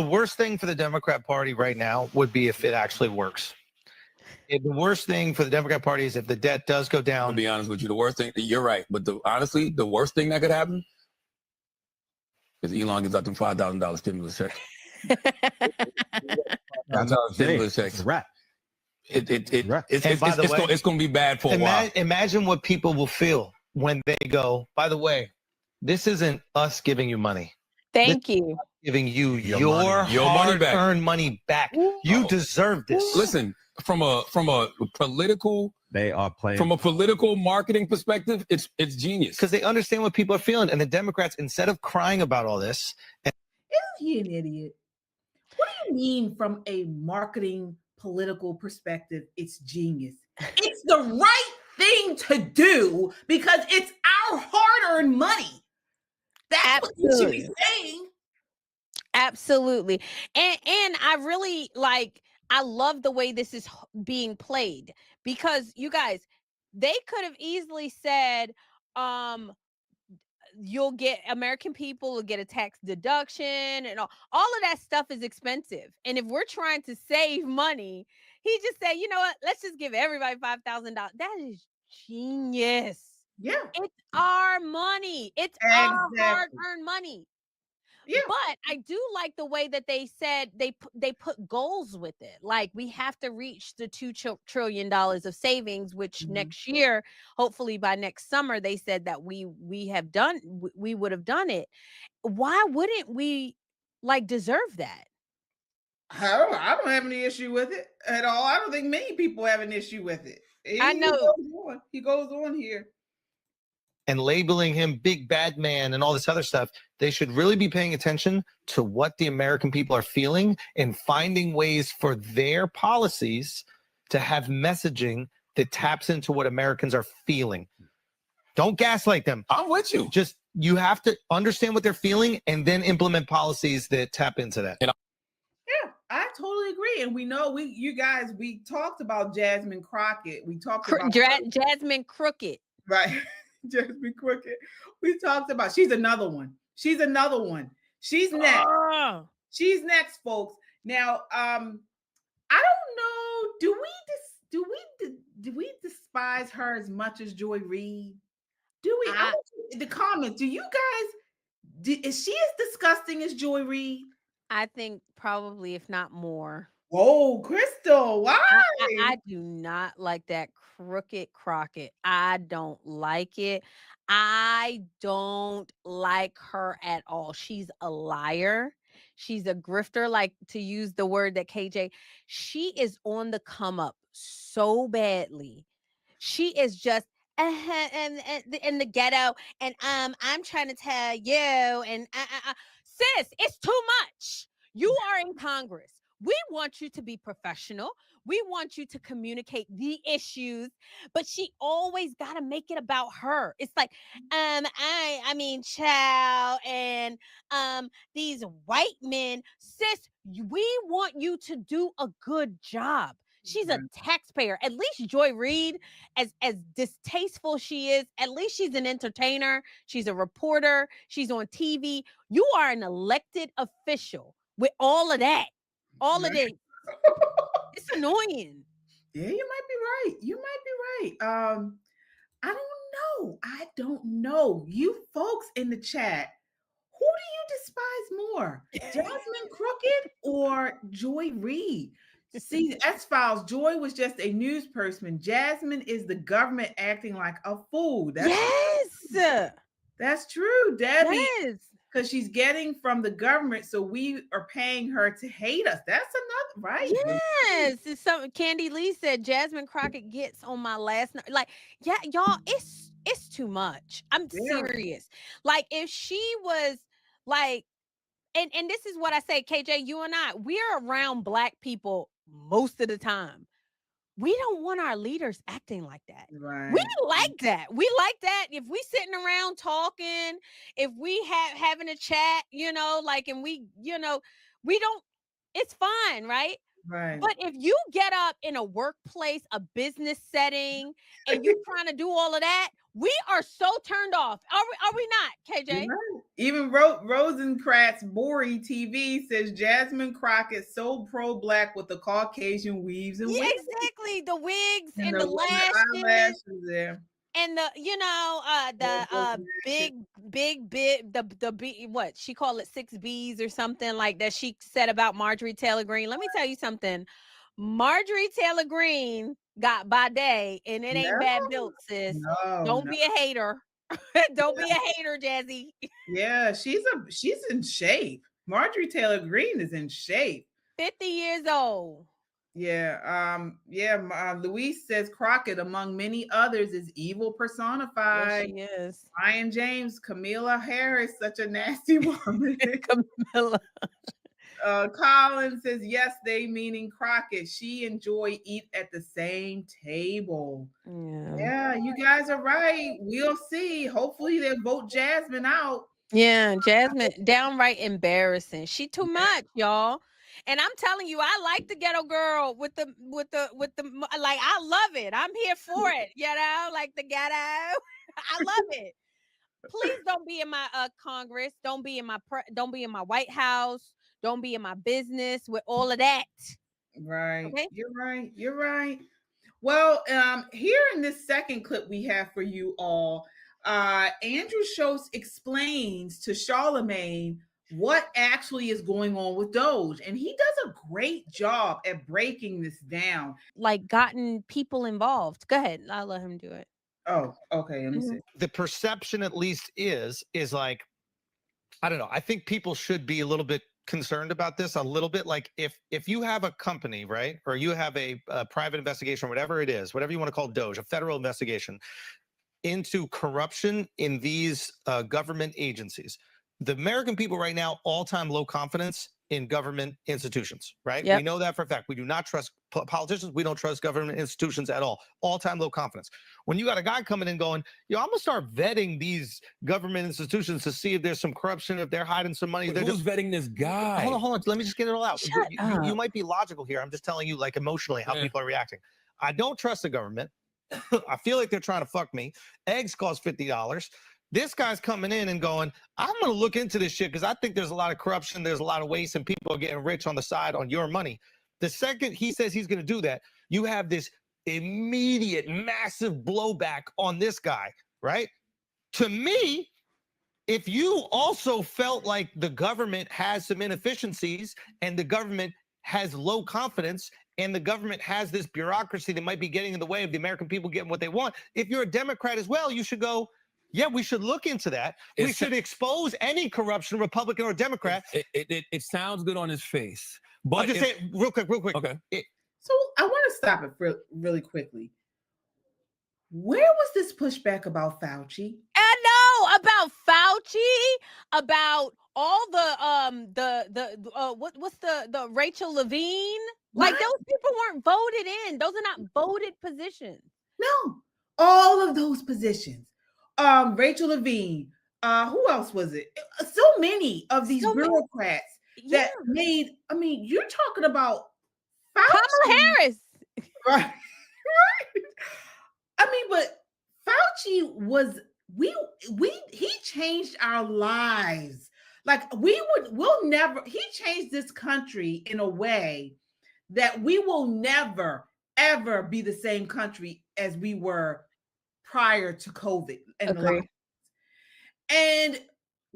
worst thing for the Democrat Party right now would be if it actually works. The worst thing for the Democrat Party is if the debt does go down. I'll be honest with you. The worst thing, you're right. But honestly, the worst thing that could happen is Elon gives out them $5,000 stimulus check. Stimulus checks. It's a wrap. It's going to be bad for a while. Imagine what people will feel when they go, by the way, this isn't us giving you money. Thank you. Giving you your hard-earned money back. You deserve this. Listen, from a political, they are playing. From a political marketing perspective, it's genius. Because they understand what people are feeling. And the Democrats, instead of crying about all this. Isn't he an idiot? What do you mean from a marketing political perspective, it's genius? It's the right thing to do because it's our hard-earned money. That's what you should be saying. Absolutely. And I really I love the way this is being played, because you guys, they could have easily said, American people will get a tax deduction and all of that stuff is expensive. And if we're trying to save money, he just said, you know what, let's just give everybody $5,000. That is genius. Yeah. It's our money. It's our hard-earned money. Yeah. But I do like the way that they said they put goals with it. Like, we have to reach the $2 trillion of savings, which next year, hopefully by next summer, they said that we would have done it. Why wouldn't we deserve that? I don't have any issue with it at all. I don't think many people have an issue with it. I know. He goes on here. And labeling him big bad man and all this other stuff, they should really be paying attention to what the American people are feeling and finding ways for their policies to have messaging that taps into what Americans are feeling. Don't gaslight them. I'm with you. Just, you have to understand what they're feeling and then implement policies that tap into that. Yeah, I totally agree. And we know we talked about Jasmine Crockett. We talked about Jasmine Crooked. Right. Jasmine Crooked. We talked about, she's another one. She's next. She's next, folks. Now, I don't know. Do we despise her as much as Joy Reid? Do we? In the comments, do you guys? Is she as disgusting as Joy Reid? I think probably, if not more. Whoa, Crystal, why? I do not like that crooked Crockett. I don't like it. I don't like her at all. She's a liar. She's a grifter, like, to use the word that KJ, she is on the come up so badly. She is just in the ghetto, and I'm trying to tell you, and sis, it's too much. You are in Congress. We want you to be professional. We want you to communicate the issues, but she always got to make it about her. It's like, I mean, child, and these white men. Sis, we want you to do a good job. She's a taxpayer. At least Joy Reid, as distasteful she is, at least she's an entertainer. She's a reporter. She's on TV. You are an elected official with all of that. All of it. It's annoying. Yeah, you might be right. I don't know. You folks in the chat, who do you despise more? Jasmine Crooked or Joy Reid? See, X-Files, Joy was just a news person. Jasmine is the government acting like a fool. That's true, Debbie. Yes. Because she's getting from the government, so we are paying her to hate us. That's another, right? Yes. It's something Candy Lee said. Jasmine Crockett gets on my last night. Like, yeah, y'all, it's too much. I'm serious. Like, if she was like, and this is what I say, KJ, you and I, we're around Black people most of the time. We don't want our leaders acting like that. Right. We like that. We like that. If we sitting around talking, if we having a chat, and we don't, it's fine, right? Right. But if you get up in a workplace, a business setting, and you're trying to do all of that, we are so turned off. Are we not, KJ? Even Rosencrantz Bori TV says Jasmine Crockett so pro-black with the Caucasian weaves and wigs. Exactly. The wigs and the the lashes. eyelashes there. And the what she called it 6 Bs or something like that she said about Marjorie Taylor Greene. Let me tell you something. Marjorie Taylor Greene got Bade, and it ain't bad built, sis. Don't be a hater. Don't be a hater, Jazzy. Yeah, she's in shape. Marjorie Taylor Greene is in shape. 50 years old. Yeah. Luis says Crockett, among many others, is evil personified. Yes, she is. Ryan James, Camilla Harris, such a nasty woman. Camilla. Colin says, yes, they meaning Crockett. She and Joy eat at the same table. Yeah, you guys are right. We'll see. Hopefully they'll vote Jasmine out. Yeah, Jasmine, downright embarrassing. She too much, y'all. And I'm telling you, I like the ghetto girl with the like, I love it. I'm here for it, like the ghetto. I love it. Please don't be in my Congress. Don't be in my White House. Don't be in my business with all of that. Right. Okay? You're right. Well, here in this second clip we have for you all, Andrew Schulz explains to Charlamagne what actually is going on with Doge. And he does a great job at breaking this down. Like gotten people involved. Go ahead. I'll let him do it. Oh, okay. Let me see. The perception at least is like, I don't know. I think people should be a little bit concerned about this a little bit. Like if you have a company, right, or you have a private investigation or whatever it is, whatever you want to call Doge, a federal investigation into corruption in these government agencies, the American people right now, all-time low confidence in government institutions, right? Yep. We know that for a fact. We do not trust politicians. We don't trust government institutions at all. All-time low confidence. When you got a guy coming in going, yo, I'm going to start vetting these government institutions to see if there's some corruption, if they're hiding some money. Who's just vetting this guy? Hold on. Let me just get it all out. You might be logical here. I'm just telling you, like, emotionally how people are reacting. I don't trust the government. I feel like they're trying to fuck me. Eggs cost $50. This guy's coming in and going, I'm going to look into this shit because I think there's a lot of corruption. There's a lot of waste and people are getting rich on the side on your money. The second he says he's going to do that, you have this immediate massive blowback on this guy, right? To me, if you also felt like the government has some inefficiencies and the government has low confidence and the government has this bureaucracy that might be getting in the way of the American people getting what they want, if you're a Democrat as well, you should go, yeah, we should look into that. We should expose any corruption, Republican or Democrat. It sounds good on his face. But I'll just say real quick. Okay. So I want to stop it really quickly. Where was this pushback about Fauci? I know about Fauci, about all what's the Rachel Levine? Like those people weren't voted in. Those are not voted positions. No, all of those positions. Rachel Levine, who else was it? So many of these bureaucrats that made, I mean, you're talking about Fauci. Kamala Harris. Right. I mean, but Fauci was, he changed our lives. Like he changed this country in a way that we will never, ever be the same country as we were prior to COVID. And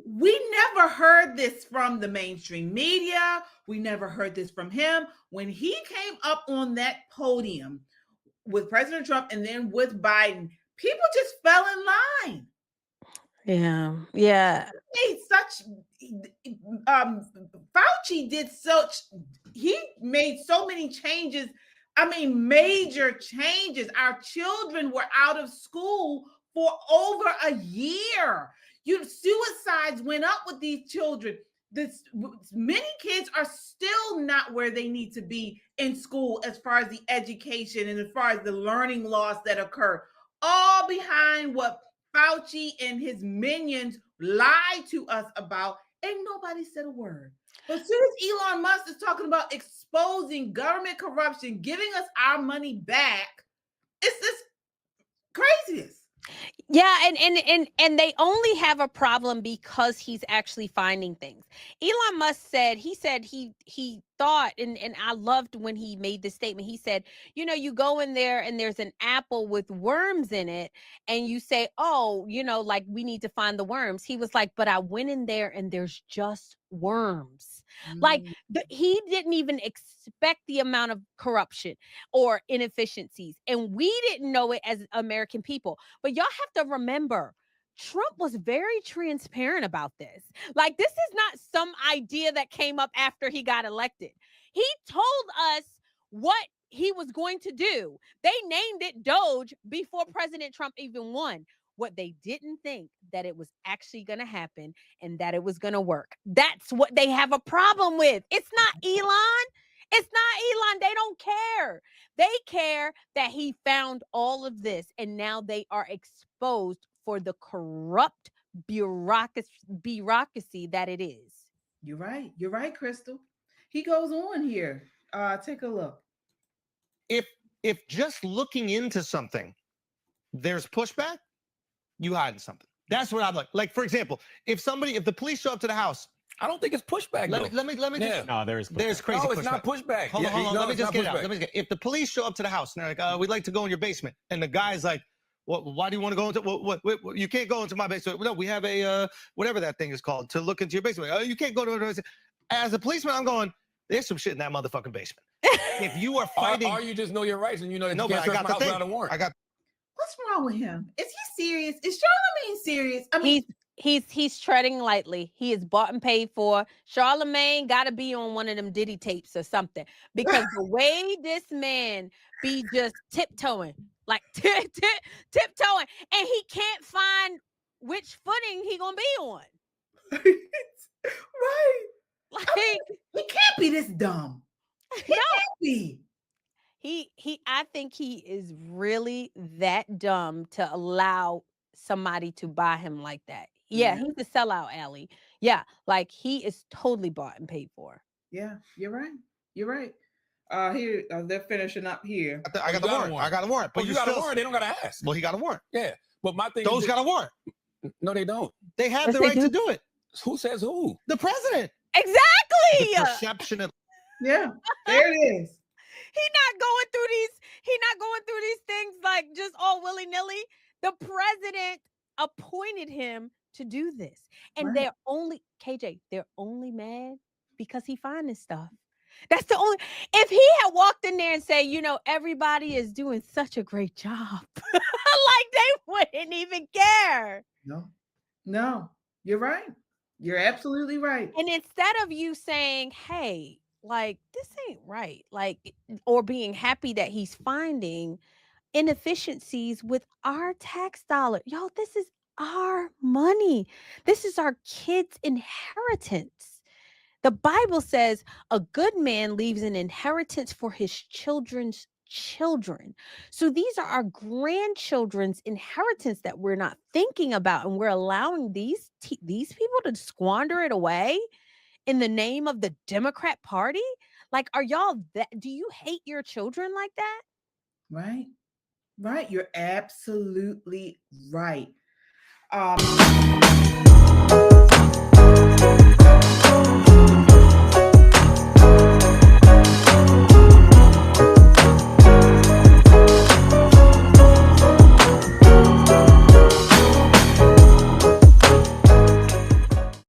we never heard this from the mainstream media. We never heard this from him. When he came up on that podium with President Trump and then with Biden, people just fell in line. Yeah. He made so many changes. I mean, major changes. Our children were out of school for over a year. Suicides went up with these children. Many kids are still not where they need to be in school as far as the education and as far as the learning loss that occur. All behind what Fauci and his minions lied to us about, and nobody said a word. But as soon as Elon Musk is talking about exposing government corruption, giving us our money back, it's this craziness. Yeah, and they only have a problem because he's actually finding things. Elon Musk said he thought, and I loved when he made this statement. He said, you go in there and there's an apple with worms in it, and you say, oh, like we need to find the worms. He was like, but I went in there and there's just worms. Like he didn't even expect the amount of corruption or inefficiencies, and we didn't know it as American people. But y'all have to remember, Trump was very transparent about this. Like, this is not some idea that came up after he got elected. He told us what he was going to do. They named it Doge before President Trump even won. What they didn't think that it was actually going to happen and that it was going to work. That's what they have a problem with. It's not Elon. It's not Elon. They don't care. They care that he found all of this, and now they are exposed for the corrupt bureaucracy that it is. You're right. You're right, Crystal. He goes on here. Take a look. If just looking into something, there's pushback, you hiding something. That's what I'm like. Like, for example, if the police show up to the house, I don't think it's pushback. Let me just. No, there's crazy. No, it's pushback. not pushback. Hold on. Let me just get it out. If the police show up to the house and they're like, we'd like to go in your basement, and the guy's like, why do you want to go into what you can't go into my basement? No, we have a whatever that thing is called to look into your basement. Oh, you can't go to it. As a policeman, I'm going, there's some shit in that motherfucking basement. If you are fighting, or you just know your rights and you know that you can't but I got the thing. without a warrant. What's wrong with him? Is he serious? Is Charlamagne serious? I mean, he's treading lightly. He is bought and paid for. Charlamagne got to be on one of them Diddy tapes or something, because the way this man be just tiptoeing, like tiptoeing, and he can't find which footing he gonna be on. Right. Like, he can't be this dumb. He can't be. I think he is really that dumb to allow somebody to buy him like that. Yeah, he's a sellout, Allie. Yeah, like he is totally bought and paid for. Yeah, you're right. You're right. Here they're finishing up here. I got the warrant. I got a warrant. But you got a warrant. They don't got to ask. Well, he got a warrant. Yeah, but my thing. Those got a warrant. No, they don't. They have the right to do it. Who says who? The president. Exactly. The perception of. Yeah, there it is. He's not going through these things like just all willy-nilly. The president appointed him to do this. And they're only mad because he finding stuff. That's the only. If he had walked in there and said, everybody is doing such a great job, like they wouldn't even care. No, you're right. You're absolutely right. And instead of you saying, hey, like, this ain't right, like, or being happy that he's finding inefficiencies with our tax dollar. Y'all, this is our money. This is our kids' inheritance. The Bible says a good man leaves an inheritance for his children's children. So these are our grandchildren's inheritance that we're not thinking about, and we're allowing these people to squander it away in the name of the Democrat Party. Like, are y'all do you hate your children like that? Right. You're absolutely right.